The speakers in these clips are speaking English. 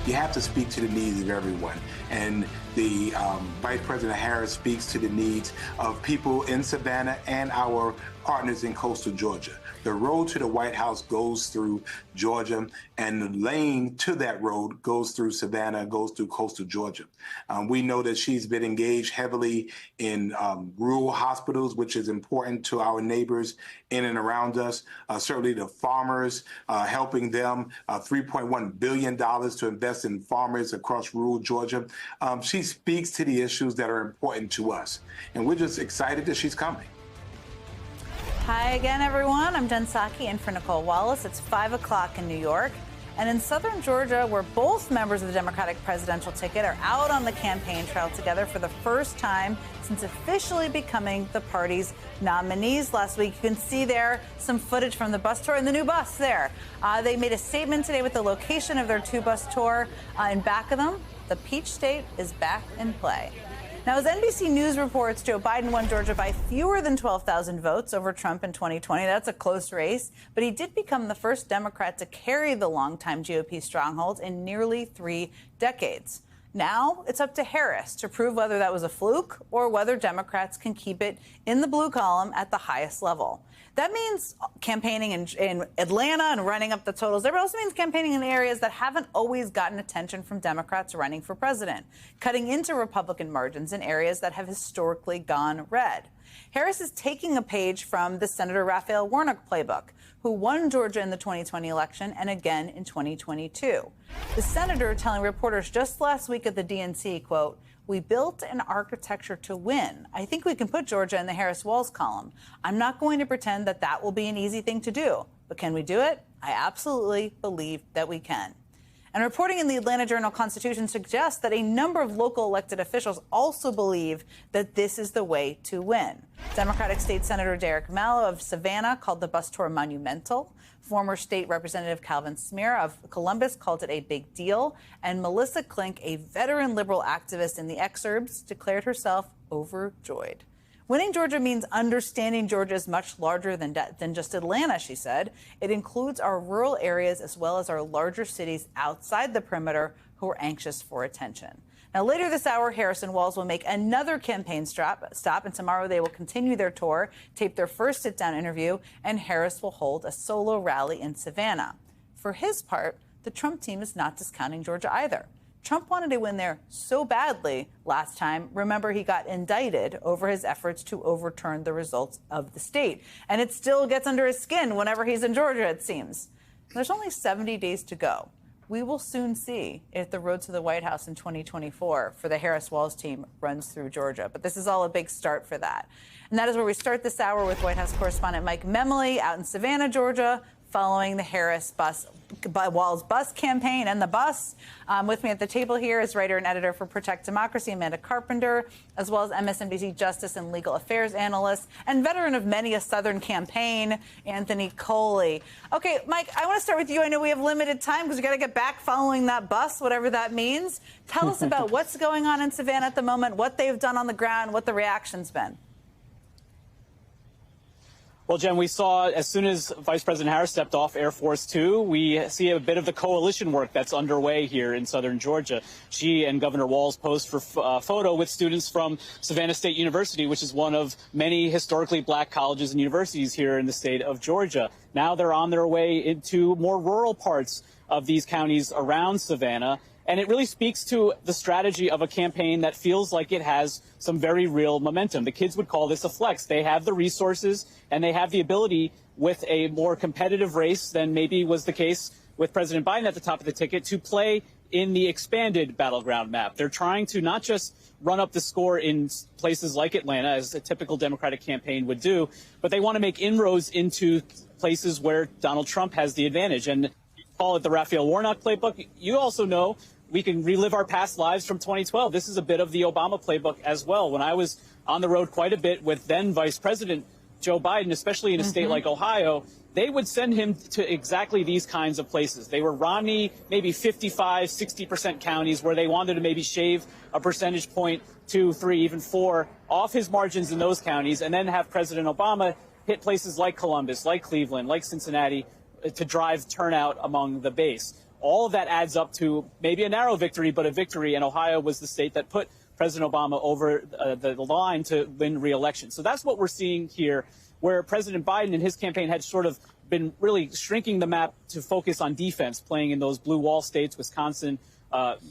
you have to speak to the needs of everyone. And the Vice President Harris speaks to the needs of people in Savannah and our partners in coastal Georgia. The road to the White House goes through Georgia, and the lane to that road goes through Savannah, goes through coastal Georgia. We know that she's been engaged heavily in rural hospitals, which is important to our neighbors in and around us. Certainly the farmers, helping them, $3.1 billion to invest in farmers across rural Georgia. She speaks to the issues that are important to us, and we're just excited that she's coming. Hi again, everyone. I'm Jen Psaki in for Nicole Wallace. It's 5 o'clock in New York. And in southern Georgia, where both members of the Democratic presidential ticket are out on the campaign trail together for the first time since officially becoming the party's nominees last week. You can see there some footage from the bus tour and the new bus there. They made a statement today with the location of their two-bus tour. In back of them, the Peach State is back in play. Now, as NBC News reports, Joe Biden won Georgia by fewer than 12,000 votes over Trump in 2020. That's a close race. But he did become the first Democrat to carry the longtime GOP stronghold in nearly 3 decades. Now it's up to Harris to prove whether that was a fluke or whether Democrats can keep it in the blue column at the highest level. That means campaigning in Atlanta and running up the totals. It also means campaigning in areas that haven't always gotten attention from Democrats running for president, cutting into Republican margins in areas that have historically gone red. Harris is taking a page from the Senator Raphael Warnock playbook, who won Georgia in the 2020 election and again in 2022. The senator telling reporters just last week at the DNC, quote, "We built an architecture to win. I think we can put Georgia in the Harris-Walz column. I'm not going to pretend that that will be an easy thing to do. But can we do it? I absolutely believe that we can." And reporting in the Atlanta Journal-Constitution suggests that a number of local elected officials also believe that this is the way to win. Democratic State Senator Derek Mallow of Savannah called the bus tour monumental. Former State Representative Calvin Smear of Columbus called it a big deal. And Melissa Klink, a veteran liberal activist in the exurbs, declared herself overjoyed. Winning Georgia means understanding Georgia is much larger than just Atlanta, she said. It includes our rural areas as well as our larger cities outside the perimeter who are anxious for attention. Now, later this hour, Harris and Walz will make another campaign stop, and tomorrow they will continue their tour, tape their first sit-down interview, and Harris will hold a solo rally in Savannah. For his part, the Trump team is not discounting Georgia either. Trump wanted to win there so badly last time. Remember, he got indicted over his efforts to overturn the results of the state. And it still gets under his skin whenever he's in Georgia, it seems. There's only 70 days to go. We will soon see if the road to the White House in 2024 for the Harris-Walz team runs through Georgia. But this is all a big start for that. And that is where we start this hour with White House correspondent Mike Memoli out in Savannah, Georgia, following the Harris-Walz bus campaign and the bus. With me at the table here is writer and editor for Protect Democracy, Amanda Carpenter, as well as MSNBC Justice and Legal Affairs analyst and veteran of many a Southern campaign, Anthony Coley. Okay, Mike, I want to start with you. I know we have limited time because we got to get back following that bus, whatever that means. Tell us about what's going on in Savannah at the moment, what they've done on the ground, what the reaction's been. Well, Jen, we saw as soon as Vice President Harris stepped off Air Force Two, we see a bit of the coalition work that's underway here in southern Georgia. She and Governor Walz posed for photo with students from Savannah State University, which is one of many historically black colleges and universities here in the state of Georgia. Now they're on their way into more rural parts of these counties around Savannah. And it really speaks to the strategy of a campaign that feels like it has some very real momentum. The kids would call this a flex. They have the resources and they have the ability with a more competitive race than maybe was the case with President Biden at the top of the ticket to play in the expanded battleground map. They're trying to not just run up the score in places like Atlanta, as a typical Democratic campaign would do, but they want to make inroads into places where Donald Trump has the advantage. And call it the Raphael Warnock playbook. You also know we can relive our past lives from 2012. This is a bit of the Obama playbook as well. When I was on the road quite a bit with then Vice President Joe Biden, especially in a state like Ohio, they would send him to exactly these kinds of places. They were Romney, maybe 55, 60% counties where they wanted to maybe shave a percentage point, 2, 3, even 4 off his margins in those counties, and then have President Obama hit places like Columbus, like Cleveland, like Cincinnati to drive turnout among the base. all of that adds up to maybe a narrow victory, but a victory. And Ohio was the state that put President Obama over the line to win re-election. So that's what we're seeing here, where President Biden and his campaign had sort of been really shrinking the map to focus on defense, playing in those blue wall states, Wisconsin,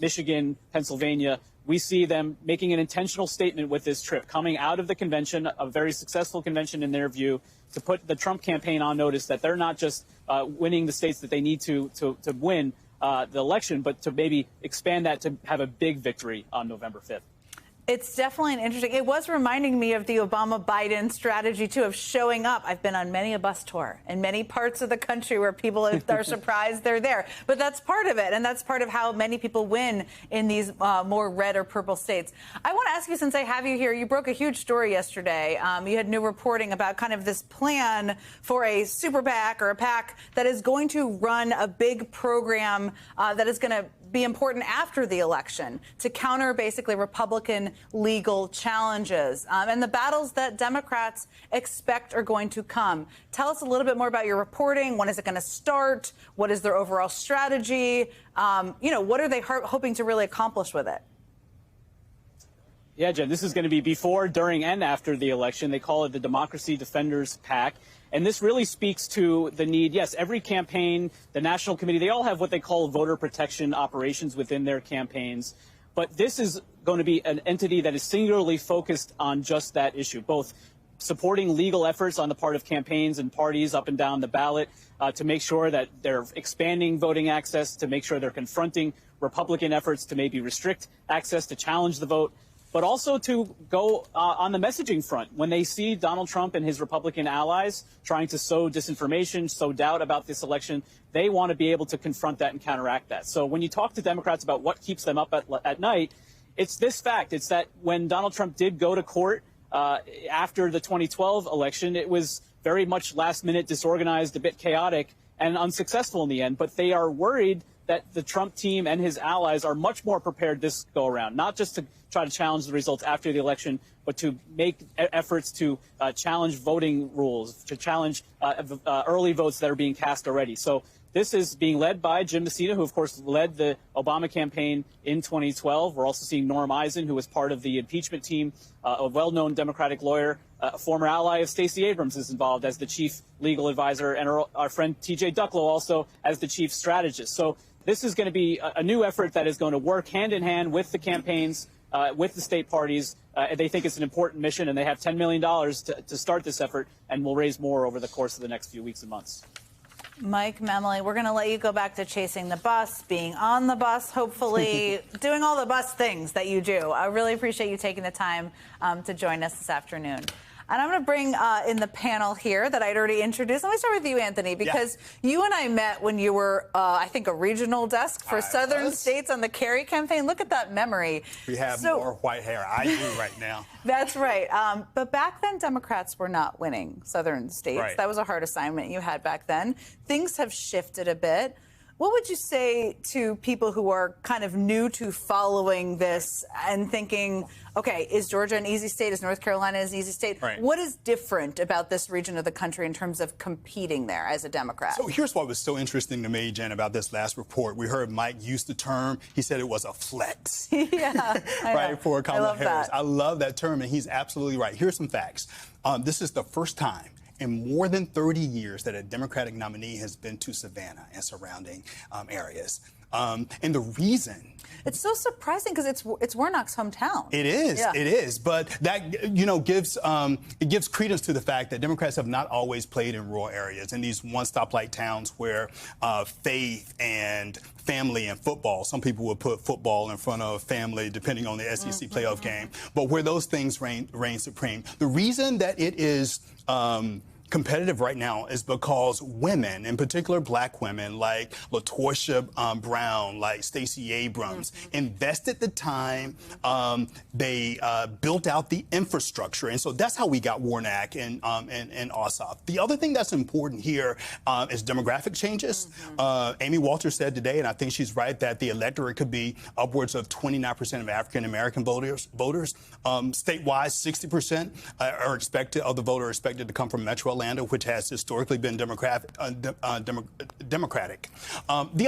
Michigan, Pennsylvania. We see them making an intentional statement with this trip, coming out of the convention, a very successful convention in their view, to put the Trump campaign on notice that they're not just winning the states that they need to win the election, but to maybe expand that to have a big victory on November 5th. It's definitely an interesting. It was reminding me of the Obama-Biden strategy, too, of showing up. I've been on many a bus tour in many parts of the country where people are surprised they're there. But that's part of it, and that's part of how many people win in these more red or purple states. I want to ask you, since I have you here, you broke a huge story yesterday. You had new reporting about kind of this plan for a super PAC or a PAC that is going to run a big program that is going to be important after the election to counter basically Republican legal challenges and the battles that Democrats expect are going to come. Tell us a little bit more about your reporting. When is it going to start? What is their overall strategy? What are they hoping to really accomplish with it? Yeah, Jen, this is going to be before, during, and after the election. They call it the Democracy Defenders PAC. And this really speaks to the need. Yes, every campaign, the National Committee, they all have what they call voter protection operations within their campaigns. But this is going to be an entity that is singularly focused on just that issue, both supporting legal efforts on the part of campaigns and parties up and down the ballot to make sure that they're expanding voting access, to make sure they're confronting Republican efforts to maybe restrict access, to challenge the vote, but also to go on the messaging front. When they see Donald Trump and his Republican allies trying to sow disinformation, sow doubt about this election, they want to be able to confront that and counteract that. So when you talk to Democrats about what keeps them up at night, it's this fact. It's that when Donald Trump did go to court after the 2012 election, it was very much last-minute, disorganized, a bit chaotic, and unsuccessful in the end. But they are worried that the Trump team and his allies are much more prepared this go around, not just to try to challenge the results after the election, but to make efforts to challenge voting rules, to challenge early votes that are being cast already. So this is being led by Jim Messina, who, of course, led the Obama campaign in 2012. We're also seeing Norm Eisen, who was part of the impeachment team, a well-known Democratic lawyer, a former ally of Stacey Abrams is involved as the chief legal advisor, and our friend T.J. Ducklo also as the chief strategist. So this is going to be a new effort that is going to work hand in hand with the campaigns, with the state parties. They think it's an important mission, and they have $10 million to start this effort, and will raise more over the course of the next few weeks and months. Mike Memoli, we're going to let you go back to chasing the bus, being on the bus, hopefully, doing all the bus things that you do. I really appreciate you taking the time to join us this afternoon. And I'm going to bring in the panel here that I'd already introduced. Let me start with you, Anthony, because you and I met when you were, I think, a regional desk for Southern States on the Kerry campaign. Look at that memory. We have more white hair. I do right now. That's right. But back then, Democrats were not winning Southern States. Right. That was a hard assignment you had back then. Things have shifted a bit. What would you say to people who are kind of new to following this and thinking, okay, is Georgia an easy state? Is North Carolina an easy state? Right. What is different about this region of the country in terms of competing there as a Democrat? So here's what was so interesting to me, Jen, about this last report. We heard Mike use the term. He said it was a flex. Yeah, right, for Kamala Harris. That. I love that term, and he's absolutely right. Here's some facts. This is the first time in more than 30 years that a Democratic nominee has been to Savannah and surrounding areas. And the reason... It's so surprising because it's Warnock's hometown. It is. Yeah. It is. But that, gives credence to the fact that Democrats have not always played in rural areas, in these one-stoplight towns where faith and family and football, some people would put football in front of family depending on the SEC playoff game, but where those things reign supreme. The reason that it is competitive right now is because women, in particular black women like LaToya Brown, like Stacey Abrams, invested the time. They built out the infrastructure. And so that's how we got Warnock and Ossoff. The other thing that's important here is demographic changes. Amy Walters said today, and I think she's right, that the electorate could be upwards of 29% of African-American voters. Statewide, 60% of the voter are expected to come from metro Atlanta, which has historically been Democratic. The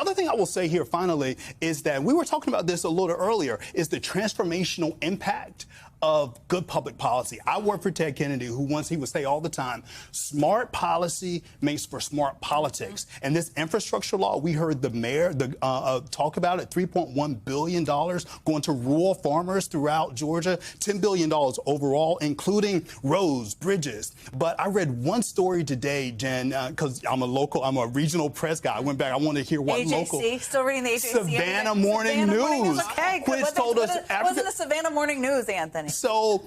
other thing I will say here, finally, is that we were talking about this a little earlier, is the transformational impact of good public policy. I work for Ted Kennedy, who he would say all the time, smart policy makes for smart politics. And this infrastructure law, we heard the mayor talk about it, $3.1 billion going to rural farmers throughout Georgia, $10 billion overall, including roads, bridges. But I read one story today, Jen, because I'm a regional press guy. I went back, I wanted to hear what AJC, local. still reading the AJC. Savannah Morning News. Okay, good. Which told us wasn't the Savannah Morning News, Anthony? So,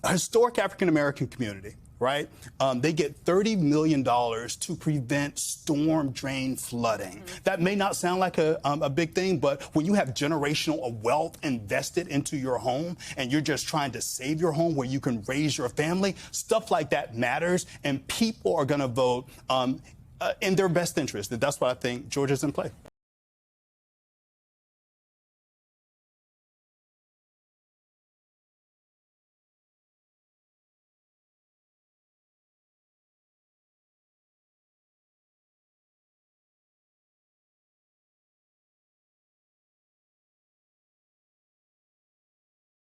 historic African-American community, right? They get $30 million to prevent storm drain flooding. That may not sound like a big thing, but when you have generational wealth invested into your home and you're just trying to save your home where you can raise your family, stuff like that matters, and people are going to vote in their best interest. And that's why I think Georgia's in play.